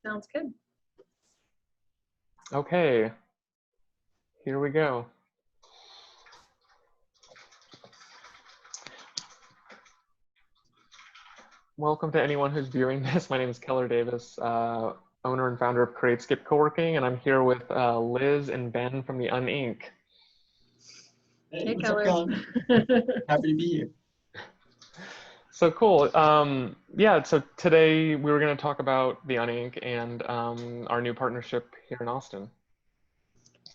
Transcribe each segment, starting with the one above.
Sounds good. Okay, here we go. Welcome to anyone who's viewing this. My name is Keller Davis, owner and founder of Createscape Coworking, and I'm here with Liz and Ben from the Un.Inc. Hey, What's up, Keller. Happy to be here. So cool. Yeah, so today we were going to talk about the Un.Inc. and our new partnership here in Austin.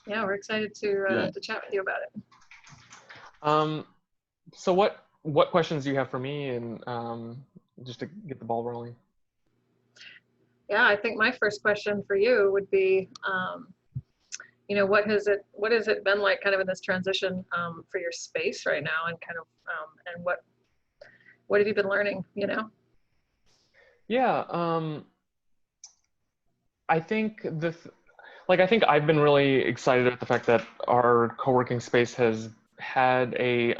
Yeah, we're excited to chat with you about it. So what questions do you have for me, and just to get the ball rolling? Yeah, I think my first question for you would be, what has it been like kind of in this transition for your space right now, and kind of and what have you been learning, Yeah, I think I think I've been really excited at the fact that our co-working space has had a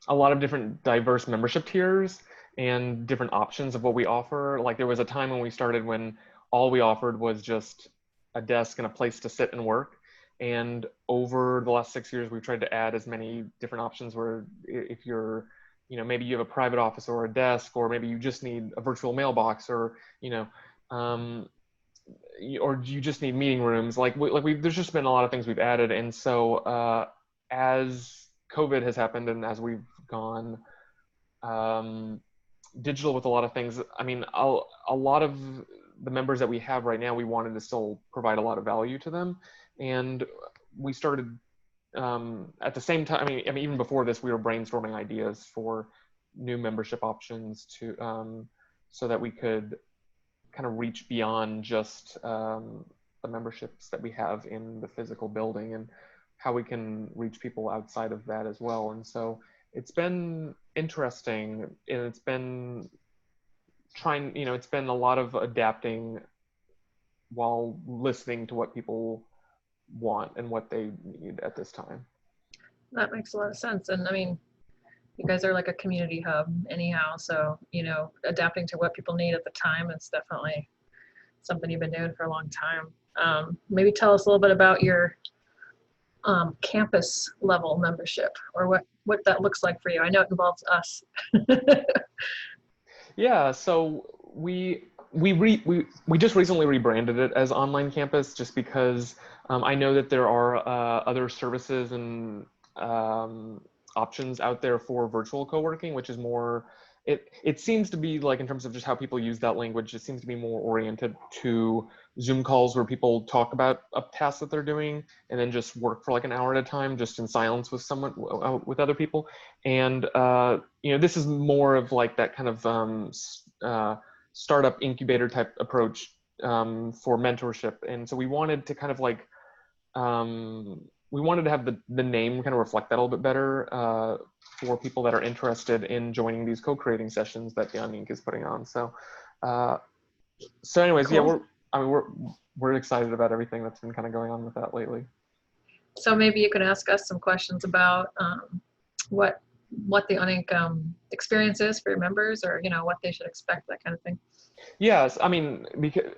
lot of different diverse membership tiers and different options of what we offer. Like there was a time when we started when all we offered was just a desk and a place to sit and work. And over the last 6 years, we've tried to add as many different options where if you're, maybe you have a private office or a desk, or maybe you just need a virtual mailbox, or, or you just need meeting rooms. There's just been a lot of things we've added. And so as COVID has happened and as we've gone digital with a lot of things, I mean, a lot of the members that we have right now, we wanted to still provide a lot of value to them. And we started at the same time, I mean, even before this, we were brainstorming ideas for new membership options to so that we could kind of reach beyond just the memberships that we have in the physical building, and how we can reach people outside of that as well. And so it's been interesting, and it's been it's been a lot of adapting while listening to what people want and what they need at this time. That makes a lot of sense. And I mean, you guys are like a community hub anyhow, so adapting to what people need at the time is definitely something you've been doing for a long time. Maybe tell us a little bit about your campus level membership, or what that looks like for you. I know it involves us. Yeah, so we just recently rebranded it as Online Campus, just because I know that there are other services and options out there for virtual co-working, which is more, it seems to be like, in terms of just how people use that language, it seems to be more oriented to Zoom calls where people talk about a task that they're doing and then just work for like an hour at a time, just in silence with someone, with other people. And this is more of like that kind of startup incubator type approach for mentorship. And so we wanted to kind of like we wanted to have the name kind of reflect that a little bit better for people that are interested in joining these co-creating sessions that the Un.Inc. is putting on. So, anyways, cool. Yeah, we're excited about everything that's been kind of going on with that lately. So maybe you can ask us some questions about what the Un.Inc. Experience is for your members, or what they should expect, that kind of thing. Yes, I mean, because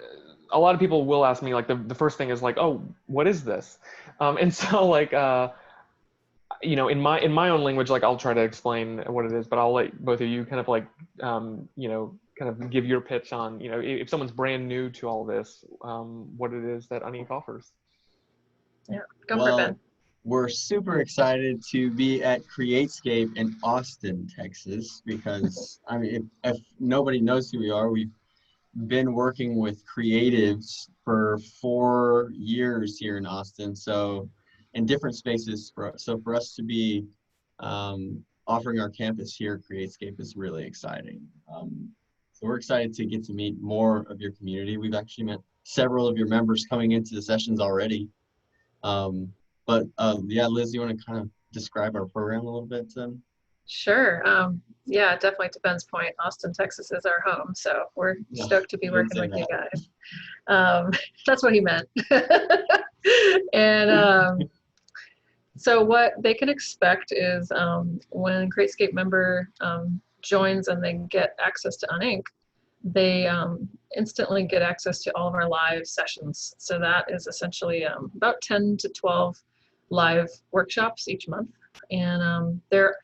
a lot of people will ask me, like, the first thing is like, oh, what is this? And so like, in my own language, like, I'll try to explain what it is, but I'll let both of you kind of like, kind of give your pitch on, if someone's brand new to all this, what it is that Un.Inc. offers. Yeah, go for it, Ben. We're super excited to be at Createscape in Austin, Texas, because I mean, if nobody knows who we are, we've been working with creatives for 4 years here in Austin, so in different spaces. So for us to be offering our campus here at Createscape is really exciting. So we're excited to get to meet more of your community. We've actually met several of your members coming into the sessions already. But yeah, Liz, you want to kind of describe our program a little bit? Sure. Yeah, definitely to Ben's point, Austin, Texas is our home, so we're stoked to be working with you guys. That's what he meant. And so what they can expect is when a Createscape member joins and they get access to Un.Inc., they instantly get access to all of our live sessions. So that is essentially about 10 to 12 live workshops each month. And they're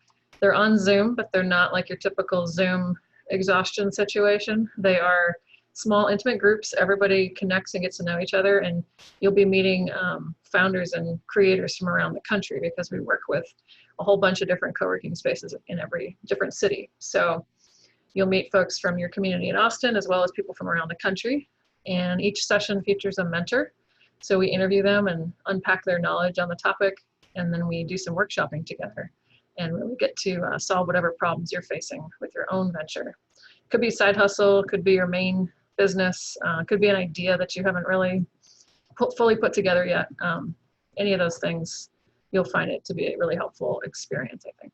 on Zoom, but they're not like your typical Zoom exhaustion situation. They are small, intimate groups. Everybody connects and gets to know each other, and you'll be meeting founders and creators from around the country because we work with a whole bunch of different co-working spaces in every different city. So you'll meet folks from your community in Austin as well as people from around the country. And each session features a mentor. So we interview them and unpack their knowledge on the topic, and then we do some workshopping together and really get to solve whatever problems you're facing with your own venture. Could be side hustle, could be your main business, could be an idea that you haven't really fully put together yet. Any of those things, you'll find it to be a really helpful experience, I think.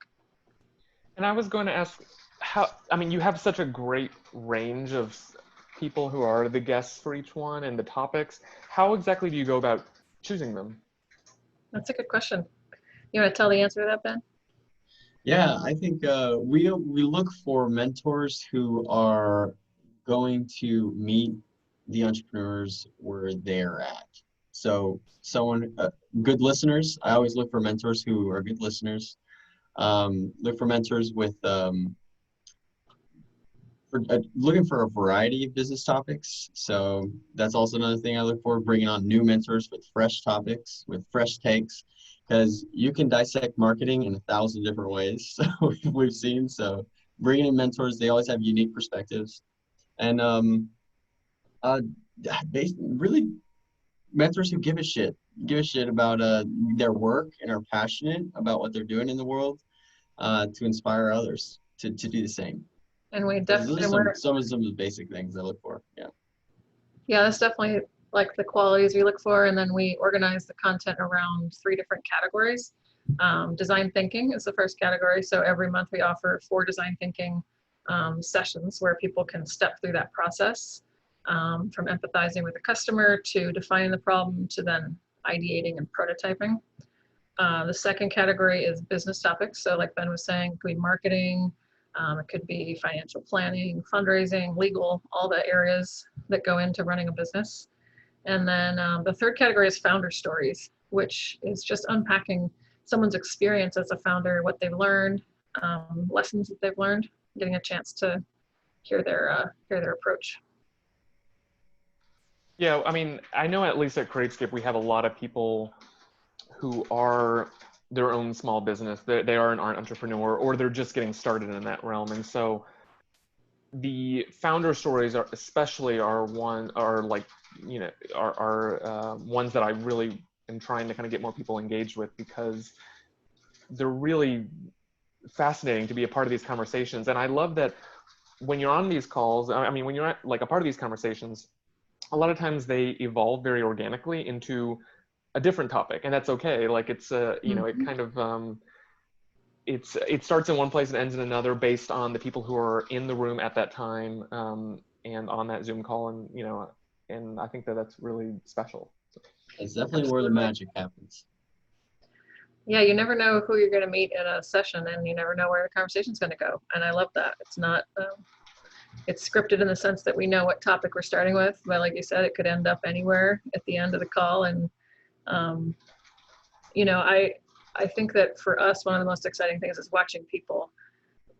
And I was going to ask, I mean, you have such a great range of people who are the guests for each one and the topics. How exactly do you go about choosing them? That's a good question. You want to tell the answer to that, Ben? Yeah, I think we look for mentors who are going to meet the entrepreneurs where they're at. So good listeners. I always look for mentors who are good listeners. Look for mentors with looking for a variety of business topics. So that's also another thing I look for, bringing on new mentors with fresh topics, with fresh takes, because you can dissect marketing in 1,000 different ways. So we've seen. So bringing in mentors, they always have unique perspectives, and really mentors who give a shit about their work and are passionate about what they're doing in the world, to inspire others to do the same. And we Those definitely, are some of the basic things I look for. Yeah. yeah, that's definitely like the qualities we look for. And then we organize the content around 3 different categories. Design thinking is the first category. So every month we offer 4 design thinking sessions where people can step through that process, from empathizing with the customer to defining the problem to then ideating and prototyping. The second category is business topics. So like Ben was saying, it could be marketing, it could be financial planning, fundraising, legal, all the areas that go into running a business. And then the third category is founder stories, which is just unpacking someone's experience as a founder, what they've learned, lessons that they've learned, getting a chance to hear their approach. Yeah, I mean, I know at least at Createscape, we have a lot of people who are their own small business. They are an art entrepreneur, or they're just getting started in that realm. And so the founder stories are like, you know, are ones that I really am trying to kind of get more people engaged with, because they're really fascinating to be a part of these conversations. And I love that when you're on these calls, I mean, when you're at, like, a part of these conversations, a lot of times they evolve very organically into a different topic, and that's okay. Like, it's you know, it kind of it starts in one place and ends in another based on the people who are in the room at that time, and on that Zoom call, and you know, and I think that that's really special. It's definitely where the magic happens. Yeah, you never know who you're going to meet in a session, and you never know where the conversation's going to go. And I love that. It's not, it's scripted in the sense that we know what topic we're starting with, but like you said, it could end up anywhere at the end of the call. And you know, I think that for us, one of the most exciting things is watching people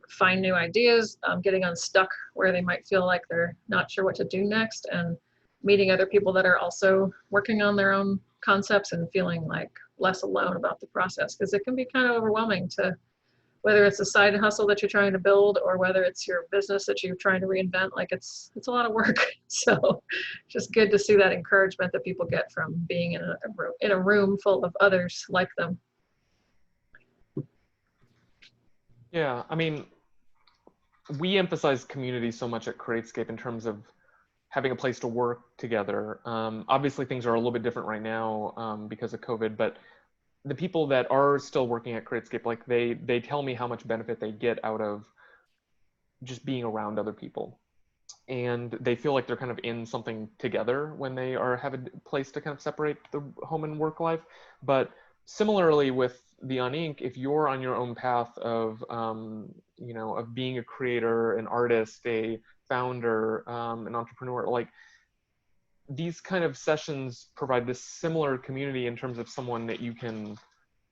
find new ideas, getting unstuck where they might feel like they're not sure what to do next, and meeting other people that are also working on their own concepts and feeling like less alone about the process, because it can be kind of overwhelming to, whether it's a side hustle that you're trying to build or whether it's your business that you're trying to reinvent, like it's a lot of work. So just good to see that encouragement that people get from being in a room full of others like them. Yeah, I mean, we emphasize community so much at Createscape in terms of having a place to work together. Obviously, things are a little bit different right now because of COVID, but the people that are still working at Createscape, like they tell me how much benefit they get out of just being around other people. And they feel like they're kind of in something together when they have a place to kind of separate the home and work life. But similarly with the Un.Inc, if you're on your own path of, you know, of being a creator, an artist, a founder, an entrepreneur, like these kind of sessions provide this similar community in terms of someone that you can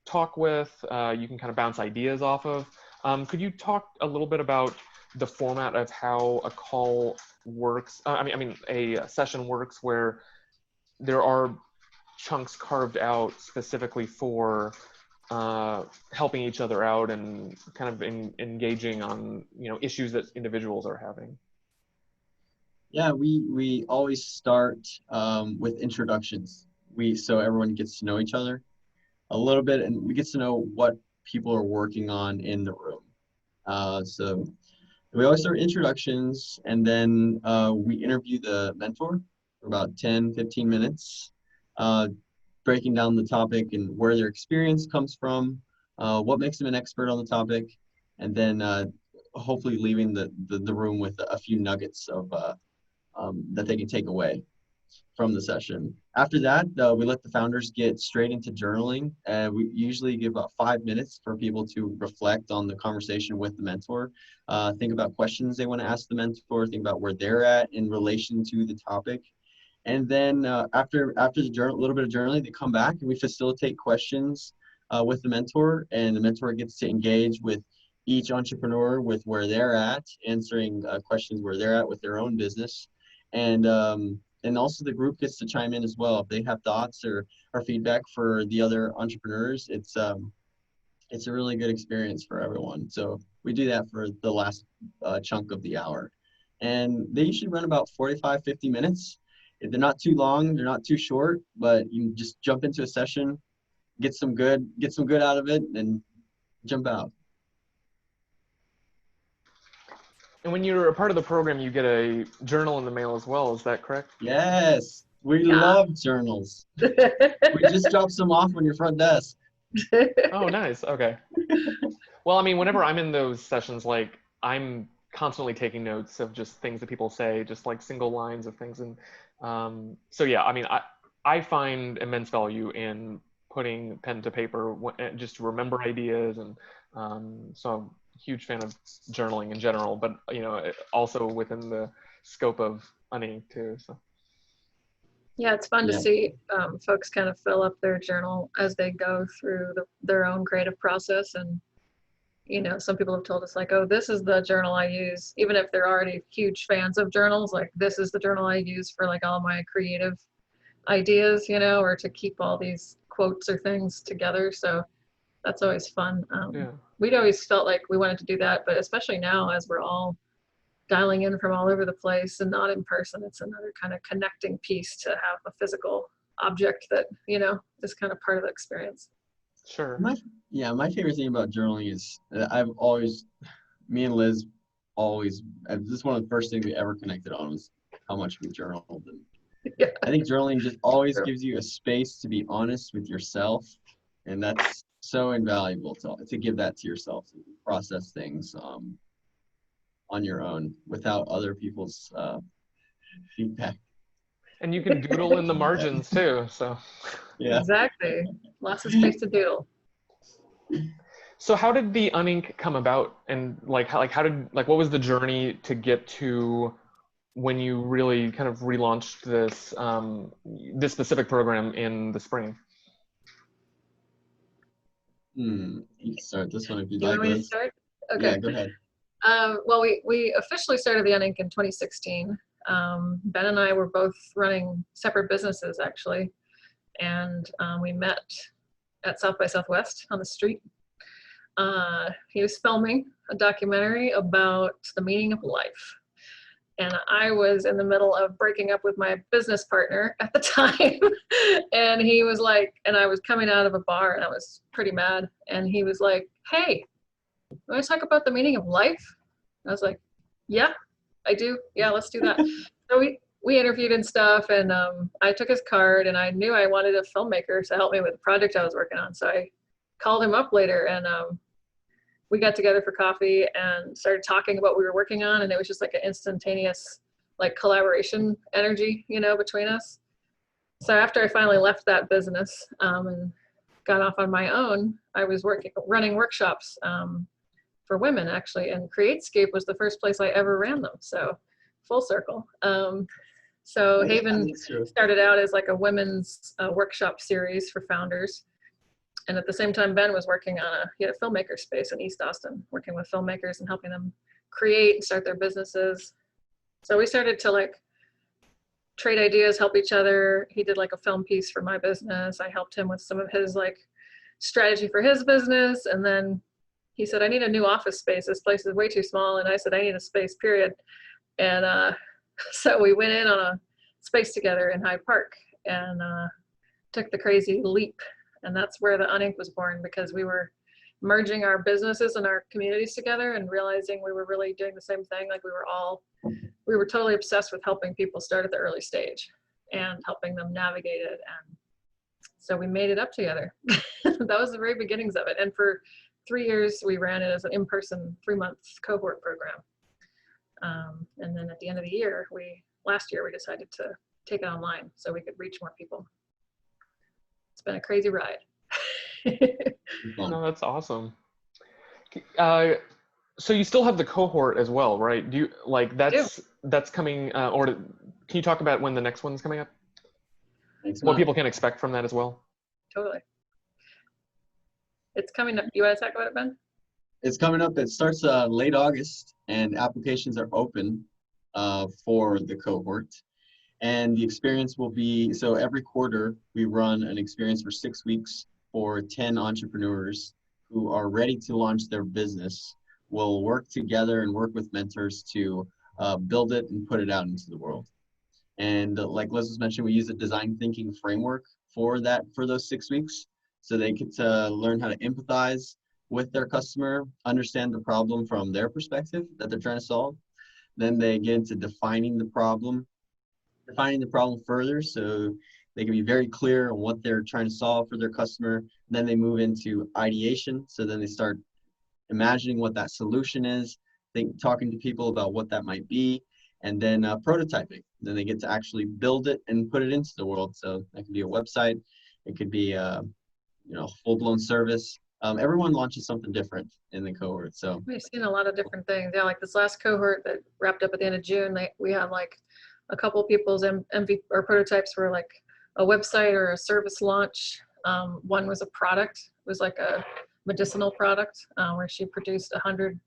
talk with, you can kind of bounce ideas off of. Could you talk a little bit about the format of how a call works? A session works where there are chunks carved out specifically for helping each other out and kind of engaging on issues that individuals are having. Yeah, we always start with introductions. So everyone gets to know each other a little bit, and we get to know what people are working on in the room. So we always start introductions, and then we interview the mentor for about 10, 15 minutes, breaking down the topic and where their experience comes from, what makes them an expert on the topic, and then hopefully leaving the room with a few nuggets of that they can take away from the session. After that, we let the founders get straight into journaling. We usually give about 5 minutes for people to reflect on the conversation with the mentor, think about questions they want to ask the mentor, think about where they're at in relation to the topic. And then after the little bit of journaling, they come back and we facilitate questions with the mentor, and the mentor gets to engage with each entrepreneur with where they're at, answering questions where they're at with their own business. And also the group gets to chime in as well. If they have thoughts or feedback for the other entrepreneurs, it's a really good experience for everyone. So we do that for the last chunk of the hour. And they usually run about 45, 50 minutes. They're not too long, they're not too short, but you can just jump into a session, get some good out of it, and jump out. And when you're a part of the program, you get a journal in the mail as well. Is that correct? Yes, we love journals. We just drop some off on your front desk. Oh, nice. Okay. Well, I mean, whenever I'm in those sessions, like I'm constantly taking notes of just things that people say, just like single lines of things. And so, yeah, I mean, I find immense value in putting pen to paper just to remember ideas. And so I'm a huge fan of journaling in general, but, also within the scope of Un.Inc too. So. Yeah, it's fun to see folks kind of fill up their journal as they go through their own creative process. And, some people have told us like, oh, this is the journal I use, even if they're already huge fans of journals, like this is the journal I use for like all my creative ideas, or to keep all these quotes or things together. So that's always fun. We'd always felt like we wanted to do that, but especially now as we're all dialing in from all over the place and not in person, it's another kind of connecting piece to have a physical object that, is kind of part of the experience. Sure. My favorite thing about journaling is me and Liz this is one of the first things we ever connected on was how much we journaled. And yeah. I think journaling just always gives you a space to be honest with yourself. And that's so invaluable to give that to yourself, to process things on your own without other people's feedback. And you can doodle in the margins too, so. Yeah. Exactly. Lots of space to doodle. So how did the Un.Inc come about, and what was the journey to get to when you really kind of relaunched this this specific program in the spring? You can start this one if you'd like. You want me to start? Okay. Yeah, go ahead. Well, we officially started the Un.Inc in 2016. Ben and I were both running separate businesses actually, and we met at South by Southwest on the street. He was filming a documentary about the meaning of life, and I was in the middle of breaking up with my business partner at the time. And he was like, and I was coming out of a bar and I was pretty mad, and he was like, hey, want to talk about the meaning of life? I was like, yeah, I do. Yeah, let's do that. So we interviewed and stuff, and I took his card, and I knew I wanted a filmmaker to help me with the project I was working on. So I called him up later, and we got together for coffee and started talking about what we were working on, and it was just like an instantaneous like collaboration energy, between us. So after I finally left that business and got off on my own, I was running workshops for women actually, and Createscape was the first place I ever ran them. So full circle. So Haven That's true. started out as like a women's workshop series for founders. And at the same time, Ben was working on he had a filmmaker space in East Austin, working with filmmakers and helping them create and start their businesses. So we started to like trade ideas, help each other. He did like a film piece for my business. I helped him with some of his like strategy for his business. And then he said, I need a new office space. This place is way too small. And I said, I need a space, period. And so we went in on a space together in Hyde Park and took the crazy leap. And that's where the Un.Inc was born, because we were merging our businesses and our communities together and realizing we were really doing the same thing. Like we were totally obsessed with helping people start at the early stage and helping them navigate it. And so we made it up together. That was the very beginnings of it. And for 3 years, we ran it as an in-person 3-month cohort program. And then at the end of the year, last year, we decided to take it online so we could reach more people. It's been a crazy ride. No, that's awesome. So you still have the cohort as well, right? Do you like that's coming, or can you talk about when the next one's coming up? What people can expect from that as well? Totally. It's coming up. You want to talk about it, Ben? It's coming up. It starts late August, and applications are open for the cohort. And the experience will be, so every quarter we run an experience for 6 weeks for 10 entrepreneurs who are ready to launch their business. We'll work together and work with mentors to build it and put it out into the world. And like Liz was mentioned, we use a design thinking framework for those 6 weeks. So they get to learn how to empathize with their customer, understand the problem from their perspective that they're trying to solve. Then they get into defining the problem further, so they can be very clear on what they're trying to solve for their customer. Then they move into ideation. So then they start imagining what that solution is, talking to people about what that might be, and then prototyping. Then they get to actually build it and put it into the world. So that could be a website, it could be full-blown service. Everyone launches something different in the cohort. So we've seen a lot of different things. Yeah, like this last cohort that wrapped up at the end of June, we had like a couple people's MVP or prototypes were like a website or a service launch. One was a product. It was like a medicinal product where she produced 100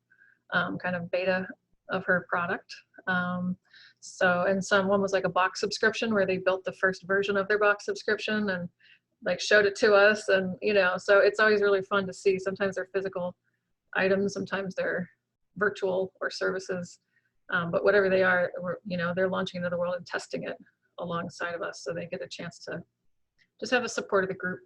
kind of beta of her product. One was like a box subscription where they built the first version of their box subscription and like showed it to us. And, so it's always really fun to see. Sometimes they're physical items, sometimes they're virtual or services. But whatever they are, they're launching into the world and testing it alongside of us, so they get a chance to just have the support of the group.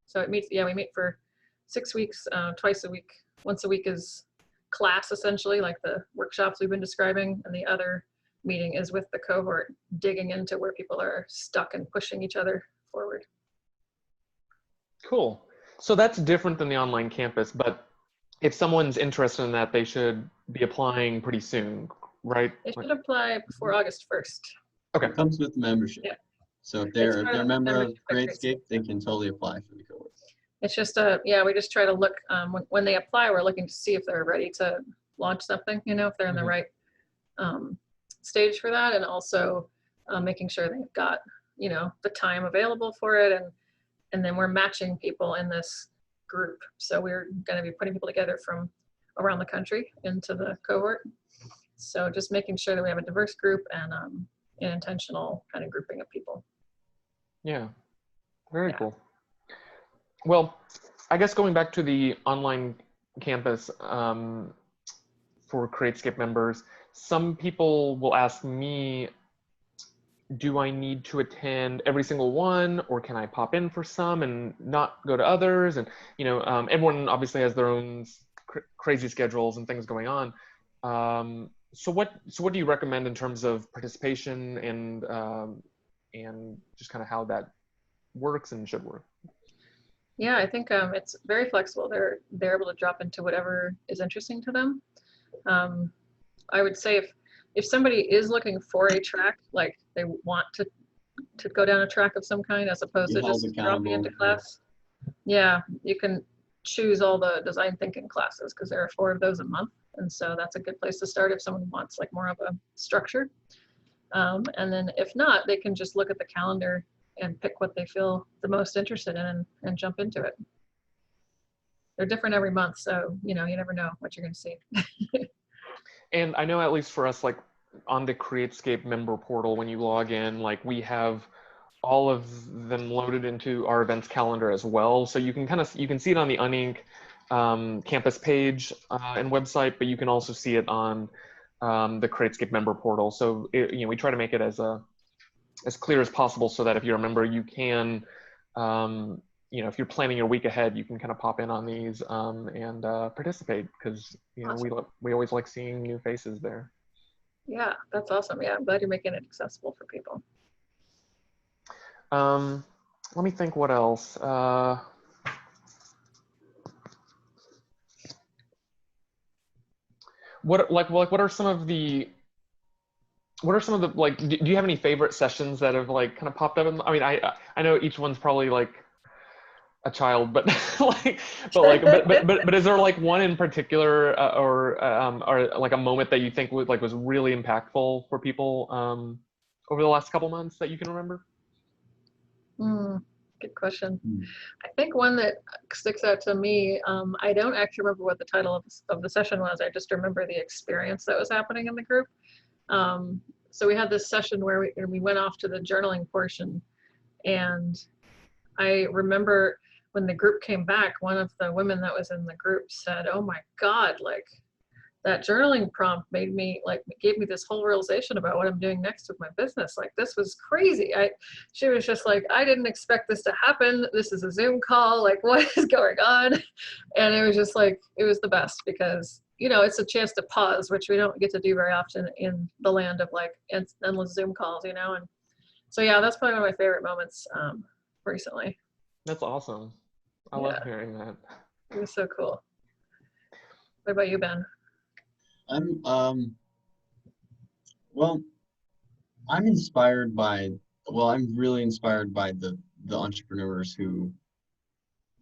So we meet for 6 weeks, twice a week. Once a week is class, essentially, like the workshops we've been describing, and the other meeting is with the cohort, digging into where people are stuck and pushing each other forward. Cool. So that's different than the online campus, but if someone's interested in that, they should be applying pretty soon, right? They should apply before August 1st. Okay. it comes with membership. Yeah. So if they're a member of Createscape, they can totally apply for the cohort. It's just we just try to look when they apply, we're looking to see if they're ready to launch something, if they're in the right stage for that, and also making sure they've got the time available for it, and then we're matching people in this group. So we're going to be putting people together from around the country into the cohort. So just making sure that we have a diverse group and an intentional kind of grouping of people. Yeah, very cool. Well, I guess going back to the online campus for Createscape members, some people will ask me, do I need to attend every single one, or can I pop in for some and not go to others? And everyone obviously has their own crazy schedules and things going on. So what do you recommend in terms of participation and just kind of how that works and should work? Yeah, I think it's very flexible. They're able to drop into whatever is interesting to them. I would say if somebody is looking for a track, like they want to go down a track of some kind as opposed to just dropping into class, you can choose all the design thinking classes, because there are 4 of those a month, And so that's a good place to start if someone wants like more of a structure. And then if not, they can just look at the calendar and pick what they feel the most interested in and jump into it. They're different every month, so you never know what you're going to see. And I know, at least for us, like on the Createscape member portal, when you log in, like we have all of them loaded into our events calendar as well. So you can see it on the Un.Inc. Campus page and website, but you can also see it on the Createscape member portal. So we try to make it as clear as possible, so that if you're a member, you can, if you're planning your week ahead, you can kind of pop in on these and participate, because Awesome. we always like seeing new faces there. Yeah, that's awesome. Yeah, I'm glad you're making it accessible for people. Let me think what else. What are some of the like, do you have any favorite sessions that have like kind of popped up I mean, I know each one's probably like a child, but but is there like one in particular or like a moment that you think was really impactful for people over the last couple months that you can remember? Good question. I think one that sticks out to me, I don't actually remember what the title of the session was. I just remember the experience that was happening in the group. So we had this session where we went off to the journaling portion, and I remember when the group came back, one of the women that was in the group said, "Oh my God, like that journaling prompt gave me this whole realization about what I'm doing next with my business. Like, this was crazy." She was just like, "I didn't expect this to happen. This is a Zoom call. Like, what is going on?" And it was just like, it was the best, because, it's a chance to pause, which we don't get to do very often in the land of like endless Zoom calls, And so, yeah, that's probably one of my favorite moments recently. That's awesome. I love hearing that. It was so cool. What about you, Ben? Well, I'm really inspired by the entrepreneurs who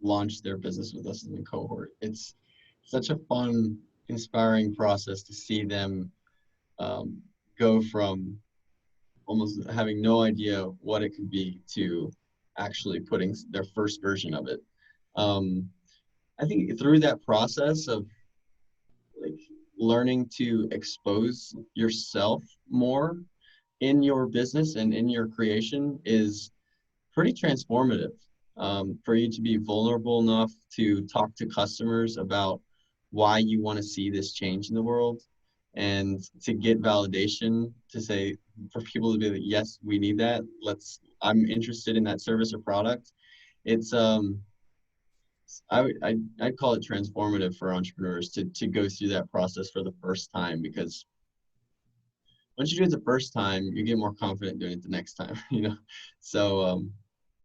launched their business with us in the cohort. It's such a fun, inspiring process to see them go from almost having no idea what it could be to actually putting their first version of it. I think through that process of like learning to expose yourself more in your business and in your creation is pretty transformative. For you to be vulnerable enough to talk to customers about why you want to see this change in the world, and to get validation to say, for people to be like, yes, we need that. I'm interested in that service or product. It's I'd call it transformative for entrepreneurs to go through that process for the first time, because once you do it the first time, you get more confident doing it the next time, So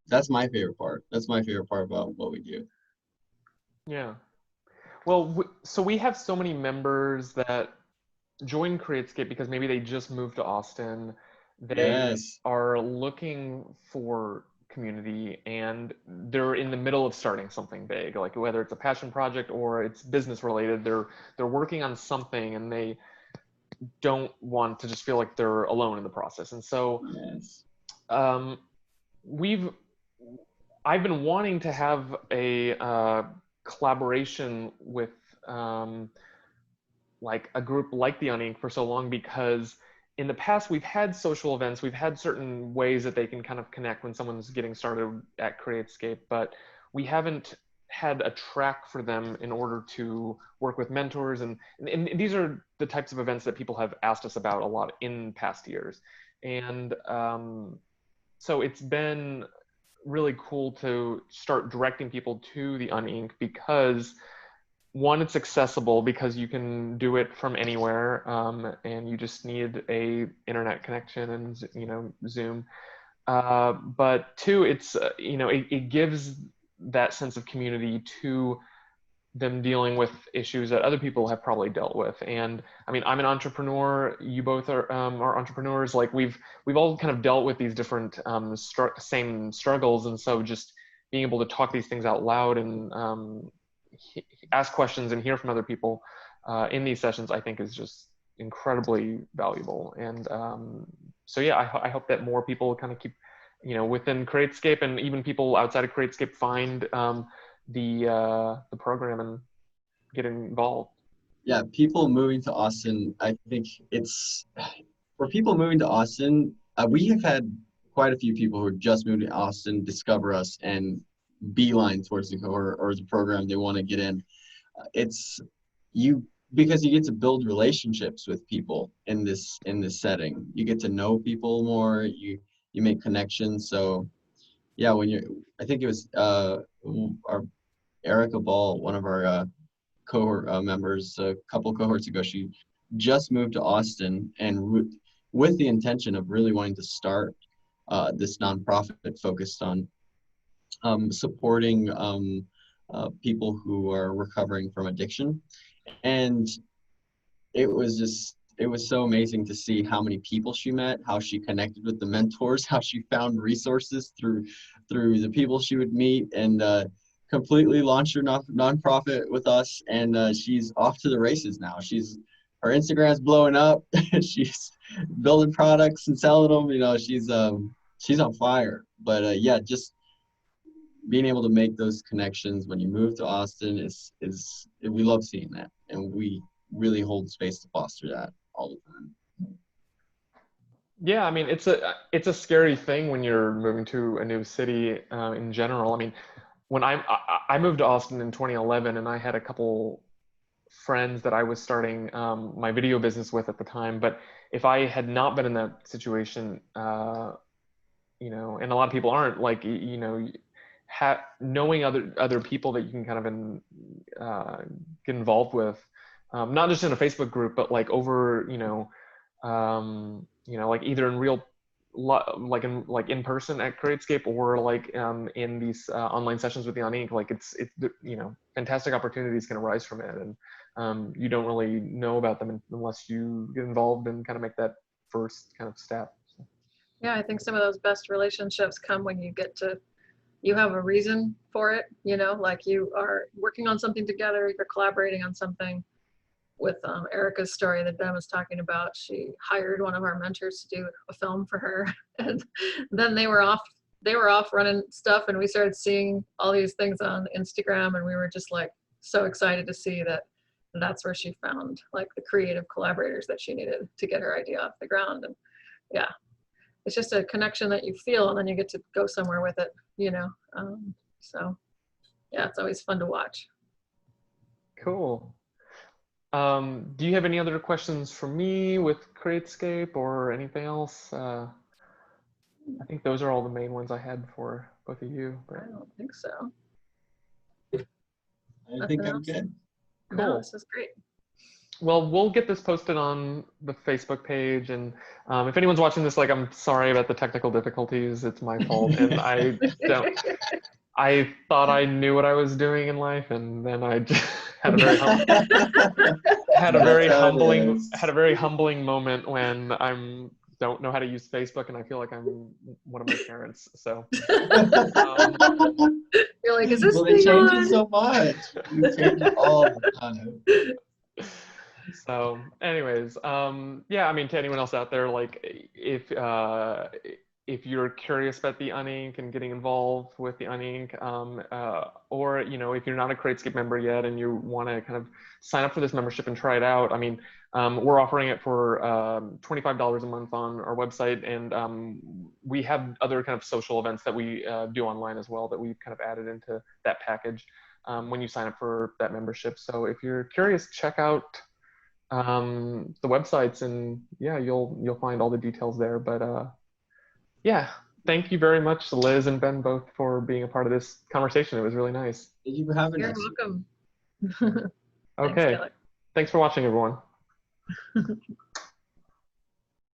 that's my favorite part. That's my favorite part about what we do. Yeah. Well, so we have so many members that join Createscape because maybe they just moved to Austin. They are looking for community, and they're in the middle of starting something big, like whether it's a passion project or it's business related. They're working on something, and they don't want to just feel like they're alone in the process. And so I've been wanting to have a collaboration with like a group like the Un.Inc for so long, because in the past we've had social events, we've had certain ways that they can kind of connect when someone's getting started at Createscape, but we haven't had a track for them in order to work with mentors. And these are the types of events that people have asked us about a lot in past years. And so it's been really cool to start directing people to the Un.Inc, because one, it's accessible because you can do it from anywhere, and you just need a internet connection and Zoom. But two, it's it gives that sense of community to them dealing with issues that other people have probably dealt with. And I mean, I'm an entrepreneur. You both are entrepreneurs. Like we've all kind of dealt with these different same struggles, and so just being able to talk these things out loud and ask questions and hear from other people in these sessions, I think is just incredibly valuable. And so yeah, I hope that more people kind of keep, within Createscape, and even people outside of Createscape find the program and get involved. Yeah, people moving to Austin, I think it's for people moving to Austin, we have had quite a few people who just moved to Austin discover us and beeline towards the or the program they want to get in. It's you because you get to build relationships with people in this setting. You get to know people more. You make connections. So yeah, I think it was our Erica Ball, one of our cohort members, a couple cohorts ago. She just moved to Austin and with the intention of really wanting to start this nonprofit focused on supporting people who are recovering from addiction. And it was so amazing to see how many people she met, how she connected with the mentors, how she found resources through the people she would meet, and completely launched her nonprofit with us. And she's off to the races now. Her Instagram's blowing up. She's building products and selling them. She's on fire. But yeah, just being able to make those connections when you move to Austin is we love seeing that, and we really hold space to foster that all the time. Yeah, I mean, it's a scary thing when you're moving to a new city in general. I mean, when I moved to Austin in 2011, and I had a couple friends that I was starting my video business with at the time. But if I had not been in that situation, and a lot of people aren't, like, knowing other people that you can kind of get involved with, not just in a Facebook group, but like over, like either in real, like in person at Createscape, or like in these online sessions with the Un.Inc. Like it's fantastic opportunities can arise from it, and you don't really know about them unless you get involved and kind of make that first kind of step. So. Yeah, I think some of those best relationships come when you have a reason for it, like you are working on something together, you're collaborating on something. With Erica's story that Ben was talking about, she hired one of our mentors to do a film for her, and then they were off running stuff, and we started seeing all these things on Instagram, and we were just like so excited to see that that's where she found like the creative collaborators that she needed to get her idea off the ground. And yeah, it's just a connection that you feel, and then you get to go somewhere with it, so yeah, it's always fun to watch. Cool. Do you have any other questions for me with Createscape or anything else? I think those are all the main ones I had for both of you. But... I don't think so. I think I'm good. Cool. No, this is great. Well, we'll get this posted on the Facebook page, and if anyone's watching this, like, I'm sorry about the technical difficulties. It's my fault, and I thought I knew what I was doing in life, and then I just had a very humbling moment when I don't know how to use Facebook, and I feel like I'm one of my parents. So you're like, is this well, thing they change on? it so much. You change it all the time. So anyways, yeah, I mean, to anyone else out there, like, if you're curious about the Un.Inc. and getting involved with the Un.Inc., or, if you're not a Createscape member yet and you want to kind of sign up for this membership and try it out, I mean, we're offering it for $25 a month on our website, and we have other kind of social events that we do online as well that we've kind of added into that package when you sign up for that membership. So if you're curious, check out the websites, and yeah, you'll find all the details there. But yeah, thank you very much, Liz and Ben, both, for being a part of this conversation. It was really nice. Thank you for having You're us. welcome. Okay. Thanks, Thanks for watching, everyone.